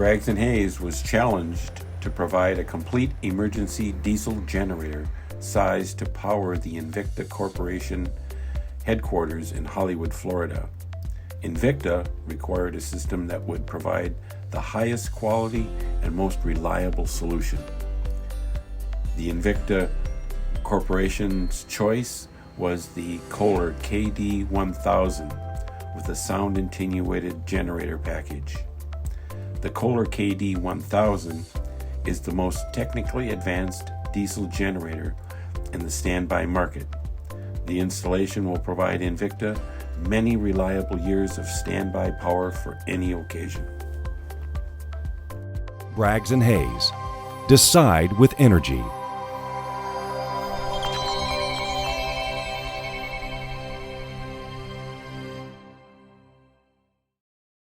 Braggs and Hayes was challenged to provide a complete emergency diesel generator sized to power the Invicta Corporation headquarters in Hollywood, Florida. Invicta required a system that would provide the highest quality and most reliable solution. The Invicta Corporation's choice was the Kohler KD1000 with a sound attenuated generator package. The Kohler KD1000 is the most technically advanced diesel generator in the standby market. The installation will provide Invicta many reliable years of standby power for any occasion. Braggs and Hayes. Decide with energy.